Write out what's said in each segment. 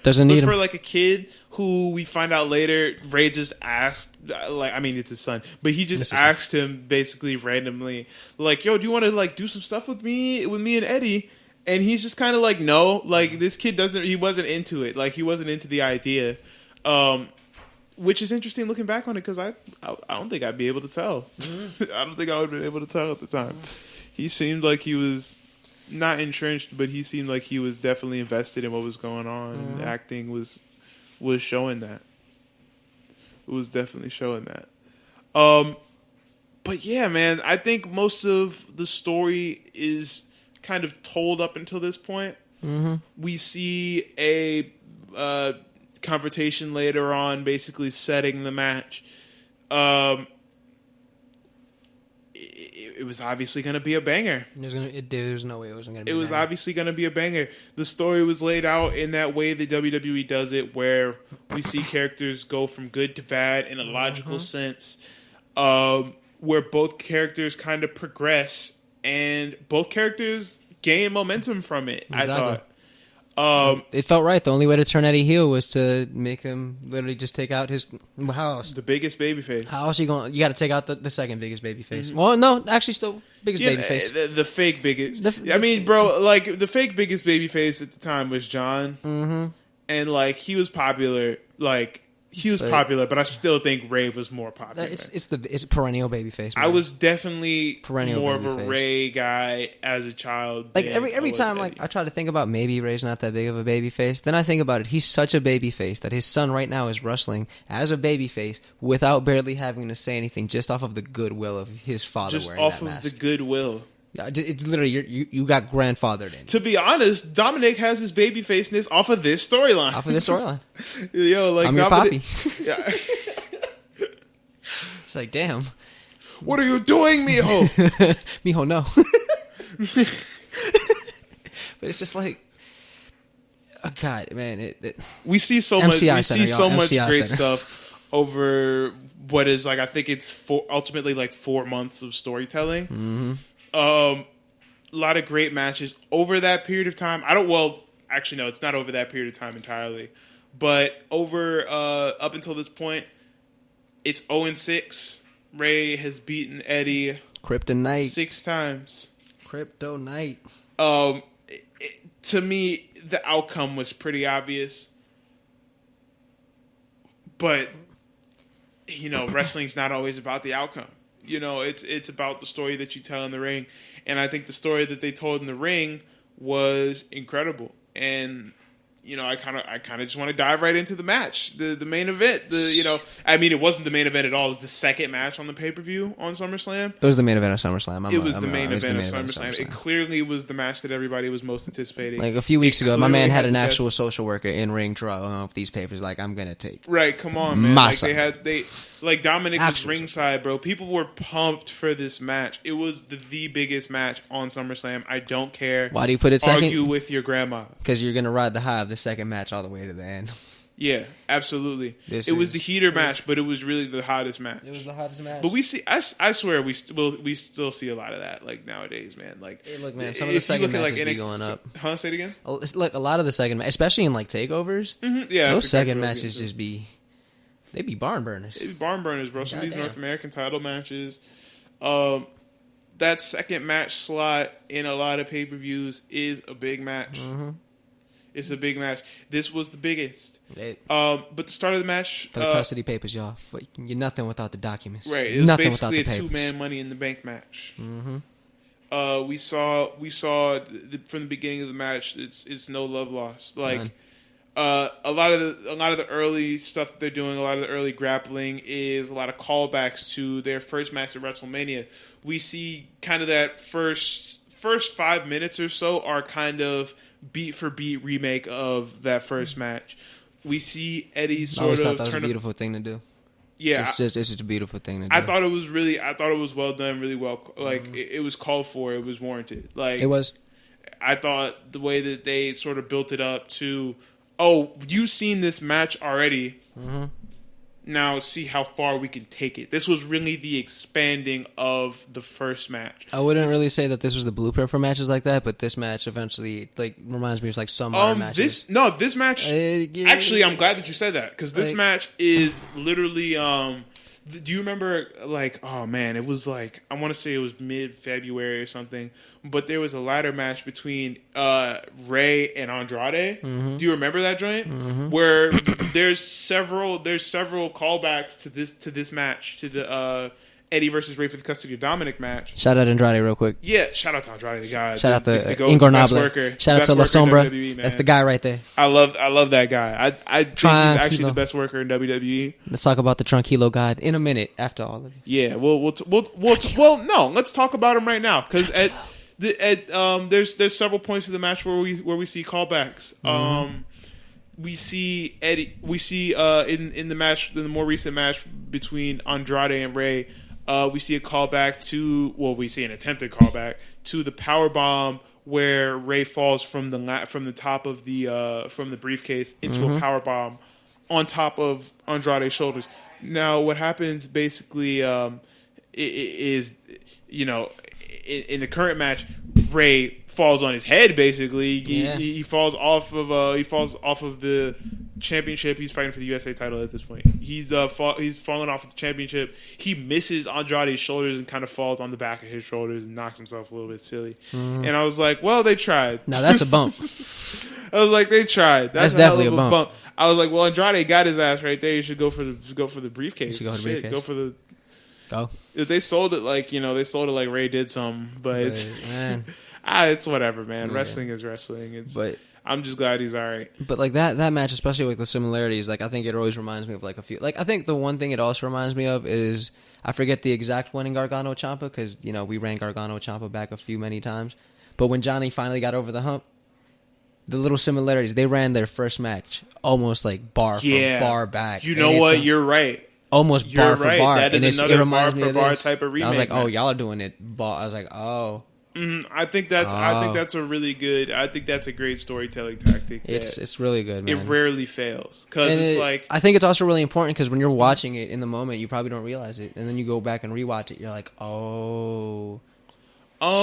Doesn't need him. For like a kid who we find out later, Ray just asked, like, I mean, it's his son, but he just asked him basically randomly, like, yo, do you want to like do some stuff with me and Eddie? And he's just kind of like, no, like this kid he wasn't into it. Like he wasn't into the idea. Which is interesting looking back on it because I don't think I'd be able to tell. I don't think I would have been able to tell at the time. He seemed like he was not entrenched, but he seemed like he was definitely invested in what was going on. And acting was showing that. It was definitely showing that. But yeah, man, I think most of the story is kind of told up until this point. We see a confrontation later on, basically setting the match. It was obviously going to be a banger. There's no way it wasn't going to be. It was obviously going to be a banger. The story was laid out in that way that WWE does it, where we see characters go from good to bad in a logical sense, where both characters kind of progress and both characters gain momentum from it. Exactly. I thought. It felt right. The only way to turn Eddie heel was to make him literally just take out his house. The biggest babyface. How else are you going? You got to take out the second biggest babyface. Well, no, actually, still biggest babyface. The fake biggest. I mean, bro, like the fake biggest babyface at the time was John, and like he was popular. Like he was popular, but I still think Ray was more popular. It's perennial babyface. I was definitely more of a Ray guy as a child. Like every time, like I try to think about maybe Ray's not that big of a babyface. Then I think about it. He's such a babyface that his son right now is wrestling as a babyface without barely having to say anything, just off of the goodwill of his father. Just wearing off that of mask. the goodwill. It's literally you got grandfathered in. To be honest, Dominik has his babyfaceness off of this storyline. Yo, like I'm your Dominik, papi. Yeah. It's like, damn. What are you doing, mijo? Mijo, no. But it's just like, oh God, man. We see so much. We see so much great stuff over what is like. I think it's ultimately like 4 months of storytelling. A lot of great matches over that period of time. Actually, no, it's not over that period of time entirely, but over up until this point, it's 0-6. Ray has beaten Eddie Kryptonite 6 times. Kryptonite. To me, the outcome was pretty obvious, but you know, wrestling's not always about the outcome. You know, it's about the story that you tell in the ring, and I think the story that they told in the ring was incredible. And you know, I kind of just want to dive right into the match, the main event. I mean, it wasn't the main event at all. It was the second match on the pay-per-view on SummerSlam. It was the main event of SummerSlam. It was the main event of SummerSlam. It clearly was the match that everybody was most anticipating. Like a few weeks ago, my man had an actual social worker in ring drawing off these papers. Like, I'm gonna take. Right, come on, man. Like Dominik was ringside, bro. People were pumped for this match. It was the biggest match on SummerSlam. I don't care. Why do you put it second? Argue with your grandma. Because you're gonna ride the high of the second match all the way to the end. Yeah, absolutely. It was the heater match, but it was really the hottest match. It was the hottest match. But we see, I swear, we still see a lot of that, like nowadays, man. Like, hey, look, man, some of the second matches be going up. Huh? Say it again. Look, a lot of the second, especially in like takeovers. Yeah, those second matches just be. They be barn burners. They be barn burners, bro. Some of these North American title matches. That second match slot in a lot of pay-per-views is a big match. It's a big match. This was the biggest. But the start of the match... The custody papers, y'all. You're nothing without the documents. Right. It was nothing basically a two-man Money in the Bank match. We saw from the beginning of the match, it's no love lost. Like... a lot of the early stuff that they're doing, a lot of the early grappling is a lot of callbacks to their first match at WrestleMania. We see kind of that first 5 minutes or so are kind of beat for beat remake of that first match. We see Eddie sort of thought that was a beautiful thing to do. Yeah, it's just a beautiful thing to do. I thought it was well done, really well. Like it was called for, it was warranted. Like it was. I thought the way that they sort of built it up to. Oh, you've seen this match already. now see how far we can take it. This was really the expanding of the first match. I wouldn't really say that this was the blueprint for matches like that, but this match eventually reminds me of some modern matches. This match. Actually, I'm glad that you said that because this match is literally. Do you remember? Oh man, it was I want to say it was mid-February or something. But there was a ladder match between Rey and Andrade. Mm-hmm. Do you remember that joint? Mm-hmm. Where there's several callbacks to this match, to the Eddie versus Rey for the Custody of Dominik match. Shout out Andrade real quick. Yeah, shout out to Andrade, the guy. Shout out to Ingornable. Shout out to La Sombra. WWE, that's the guy right there. I love that guy. I think he's actually the best worker in WWE. Let's talk about the Tranquilo God in a minute after all of this. Yeah, no, let's talk about him right now because there's several points of the match where we see callbacks. Mm-hmm. We see Eddie. We see in the more recent match between Andrade and Rey. We see a callback we see an attempted callback to the power bomb where Rey falls from the top of the briefcase into a power bomb on top of Andrade's shoulders. Now, what happens basically is in the current match, Rey falls on his head. Basically, he falls off of the championship. He's fighting for the USA title at this point. He's fallen off of the championship. He misses Andrade's shoulders and kind of falls on the back of his shoulders and knocks himself a little bit silly. Mm-hmm. And I was like, well, they tried. Now that's a bump. I was like, they tried. That's definitely a bump. I was like, well, Andrade got his ass right there. You should go for the briefcase. You should go for the briefcase. Go for the. Go. If they sold it like Rey did some, but it's whatever, man. Yeah. Wrestling is wrestling. I'm just glad he's all right. But that match, especially with the similarities, I think it always reminds me of a few. I think the one thing it also reminds me of is I forget the exact one in Gargano Ciampa because we ran Gargano Ciampa back many times. But when Johnny finally got over the hump, the little similarities, they ran their first match almost bar for bar back. You know what? You're right. Almost You're bar for right. bar. That is it another reminds bar me for of bar this. type of remake. I was like, oh, y'all are doing it. I was like, oh. Mm-hmm. I think that's a really good. I think that's a great storytelling tactic. It's really good, man. It rarely fails because I think it's also really important because when you're watching it in the moment, you probably don't realize it, and then you go back and rewatch it. You're like, oh,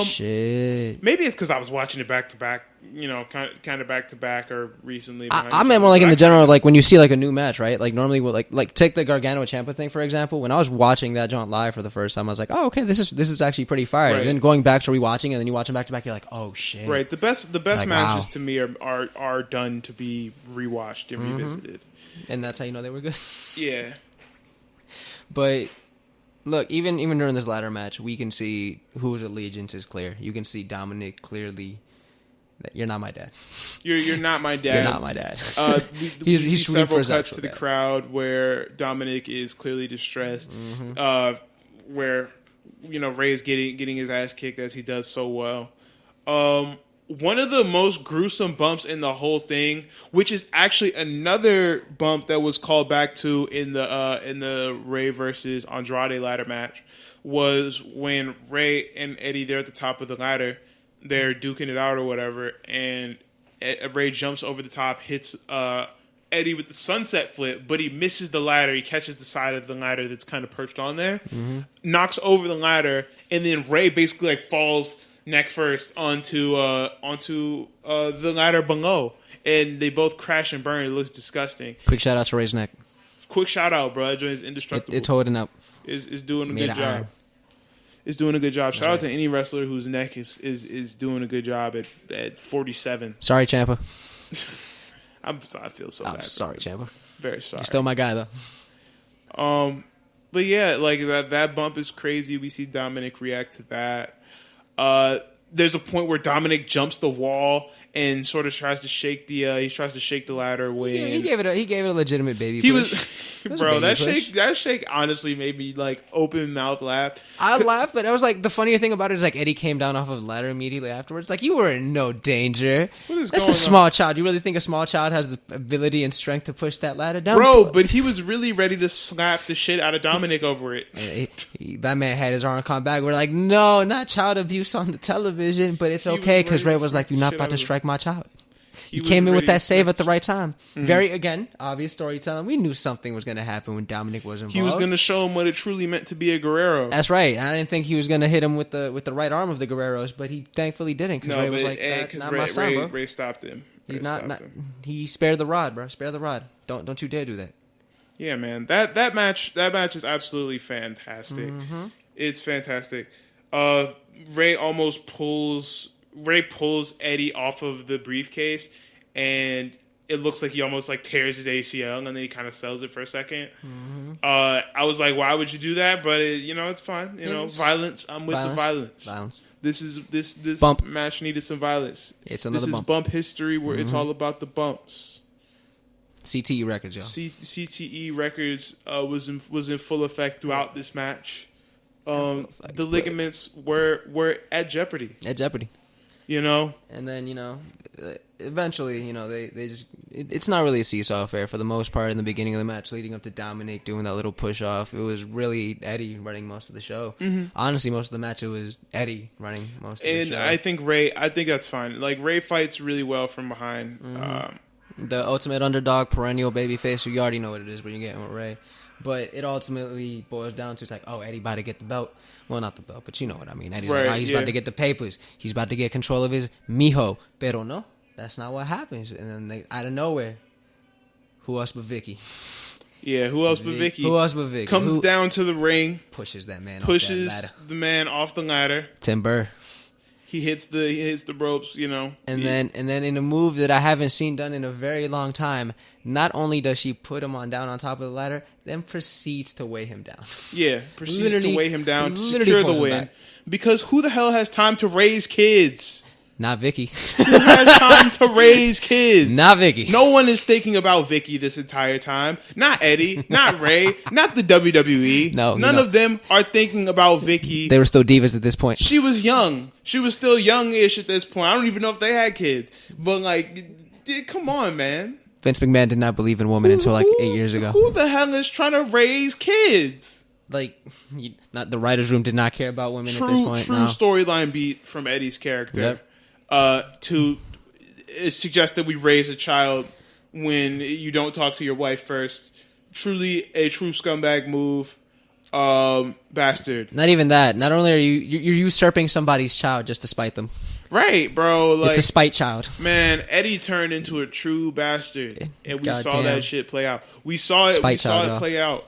shit. Maybe it's because I was watching it back to back. Kind of back to back or recently. I meant more in the general, when you see a new match, right? Normally, take the Gargano Ciampa thing for example. When I was watching that jaunt live for the first time, I was like, oh, okay, this is actually pretty fire. Right. And then going back to rewatching, and then you watch them back to back, you're like, oh shit. Right. The best matches to me are done to be rewatched and revisited. And that's how you know they were good. Yeah. But look, even during this ladder match, we can see whose allegiance is clear. You can see Dominik clearly. You're not my dad. You're not my dad. You're not my dad. We see several cuts to the crowd where Dominik is clearly distressed. Mm-hmm. Where Rey is getting his ass kicked as he does so well. One of the most gruesome bumps in the whole thing, which is actually another bump that was called back to in the Rey versus Andrade ladder match, was when Rey and Eddie, they're at the top of the ladder. They're duking it out or whatever, and Rey jumps over the top, hits Eddie with the sunset flip, but he misses the ladder. He catches the side of the ladder that's kind of perched on there, knocks over the ladder, and then Rey basically falls neck first onto the ladder below, and they both crash and burn. It looks disgusting. Quick shout out to Rey's neck. Quick shout out, bro. That joint is indestructible. It's holding up. It's doing a good job. Is doing a good job. Shout out to any wrestler whose neck is doing a good job at 47. Sorry, Ciampa. I feel so bad. Sorry, Ciampa. Very sorry. You're still my guy, though. But yeah, that bump is crazy. We see Dominik react to that. There's a point where Dominik jumps the wall and sort of tries to shake the ladder away. Yeah, he gave it a legitimate baby push. Bro, that shake honestly made me open mouth laugh. I laughed, but I was the funnier thing about it is Eddie came down off of the ladder immediately afterwards. You were in no danger. That's a small child. You really think a small child has the ability and strength to push that ladder down? Bro, but he was really ready to slap the shit out of Dominik over it. That man had his arm caught back. We're no, not child abuse on the television, but it's okay because Rey was you're not about to strike my child. He came in with that save at the right time. Mm-hmm. Very, again, obvious storytelling. We knew something was going to happen when Dominik was involved. He was going to show him what it truly meant to be a Guerrero. That's right. I didn't think he was going to hit him with the right arm of the Guerreros, but he thankfully didn't. Because Rey was like, not my son, bro. Ray stopped him. He's not. He spared the rod, bro. Spare the rod. Don't you dare do that. Yeah, man. That match is absolutely fantastic. Mm-hmm. It's fantastic. Rey pulls Eddie off of the briefcase, and it looks like he almost like tears his ACL, and then he kind of sells it for a second. Mm-hmm. I was like, why would you do that? But it's fine. Violence. I'm with the violence. This bump. Match needed some violence. It's another bump. Bump history where it's all about the bumps. CTE Records, y'all. CTE Records was in full effect throughout this match. The ligaments were at jeopardy. At jeopardy. And then, eventually, they just... It's not really a seesaw affair for the most part in the beginning of the match, leading up to Dominik doing that little push-off. It was really Eddie running most of the show. Mm-hmm. Honestly, most of the match, it was Eddie running most of the show. And I think that's fine. Like, Rey fights really well from behind. Mm-hmm. The ultimate underdog, perennial babyface, you already know what it is when you're getting with Rey. But it ultimately boils down to, it's like, oh, Eddie about to get the belt. Well, not the belt, but you know what I mean. Eddie's like, oh, he's about to get the papers. He's about to get control of his mijo. Pero no, that's not what happens. And then out of nowhere, who else but Vicky? Yeah, who else but Vicky? Who else but Vicky? Comes down to the ring. Pushes that man pushes off that ladder. The man off the ladder. Timber. He hits the ropes, And then in a move that I haven't seen done in a very long time, not only does she put him down on top of the ladder, then proceeds to weigh him down. Yeah, proceeds to weigh him down to secure the win. Because who the hell has time to raise kids? Not Vicky. Who has time to raise kids? Not Vicky. No one is thinking about Vicky this entire time. Not Eddie. Not Rey. Not the WWE. No, none of them are thinking about Vicky. They were still divas at this point. She was young. She was still youngish at this point. I don't even know if they had kids. But come on, man. Vince McMahon did not believe in women until 8 years ago. Who the hell is trying to raise kids? Not the writers' room did not care about women at this point. True storyline beat from Eddie's character. Yep. To suggest that we raise a child when you don't talk to your wife first. Truly a true scumbag move. Bastard. Not even that. Not only are you're usurping somebody's child just to spite them. Right, bro. It's a spite child. Man, Eddie turned into a true bastard. And we saw that shit play out. We saw it play out.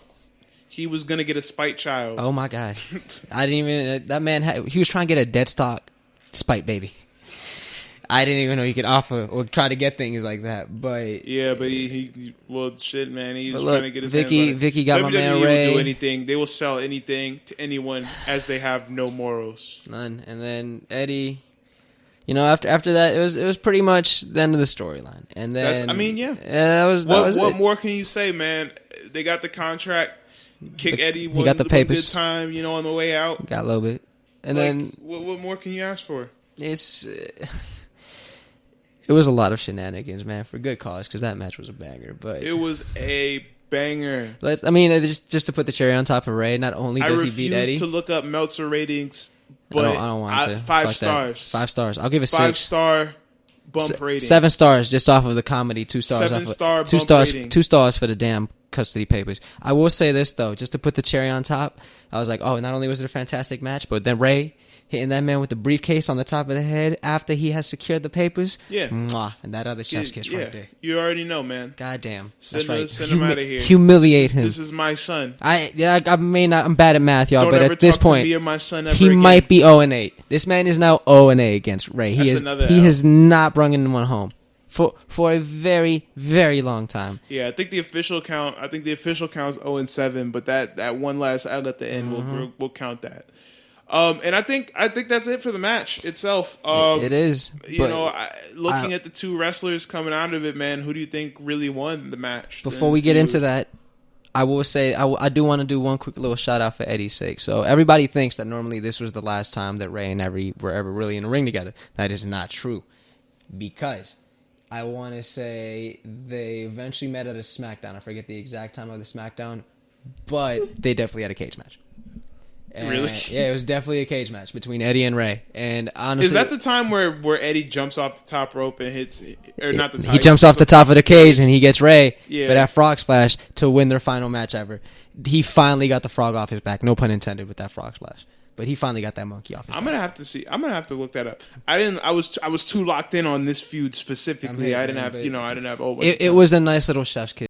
He was going to get a spite child. Oh my God. I didn't even... That man, he was trying to get a dead stock spite baby. I didn't even know he could offer or try to get things like that, but... Yeah, but shit, man. He's trying to get his hands on it. Vicky got my man WWE Rey. Will do anything. They will sell anything to anyone as they have no morals. None. And then Eddie... after that, it was pretty much the end of the storyline. And then... What more can you say, man? They got the contract. Kick Eddie he got the papers. Good time, on the way out. Got a little bit. And then... What more can you ask for? It was a lot of shenanigans, man, for good cause, because that match was a banger. But it was a banger. Just to put the cherry on top of Rey, not only does he beat Eddie... I refuse to look up Meltzer ratings, but I don't want to. 5 stars. 5 stars. I'll give it 5 6. 5-star bump rating. 7 stars just off of the comedy. 2 stars 7-star off of 2 stars. Rating. 2 stars for the damn custody papers. I will say this though, just to put the cherry on top. I was like, oh, not only was it a fantastic match, but then Rey hitting that man with the briefcase on the top of the head after he has secured the papers. Yeah. Mwah, and that other chef's kiss right there. You already know, man. Goddamn. That's right. Send him out of here. Humiliate him. This is my son. I'm bad at math, y'all, but at this point, he might be 0-8. This man is now 0-8 against Rey. He has not brung anyone home. For a very, very long time. Yeah, I think the official count is 0-7, but that one last out at the end, we'll count that. And I think that's it for the match itself. It is. Looking at the two wrestlers coming out of it, man, who do you think really won the match? Before we get into that, I will say I do want to do one quick little shout out for Eddie's sake. So everybody thinks that normally this was the last time that Rey and Eddie were ever really in a ring together. That is not true, because I want to say they eventually met at a SmackDown. I forget the exact time of the SmackDown, but they definitely had a cage match. And, really? Yeah, it was definitely a cage match between Eddie and Rey. And honestly, is that the time where Eddie jumps off the top rope and hits, or not the top? He jumps off the top of the cage and he gets Rey Yeah. for that frog splash to win their final match ever. He finally got the frog off his back. No pun intended with that frog splash. But he finally got that monkey off his back. I'm gonna have to look that up. I was too locked in on this feud specifically. I didn't have. It was a nice little chef's kiss.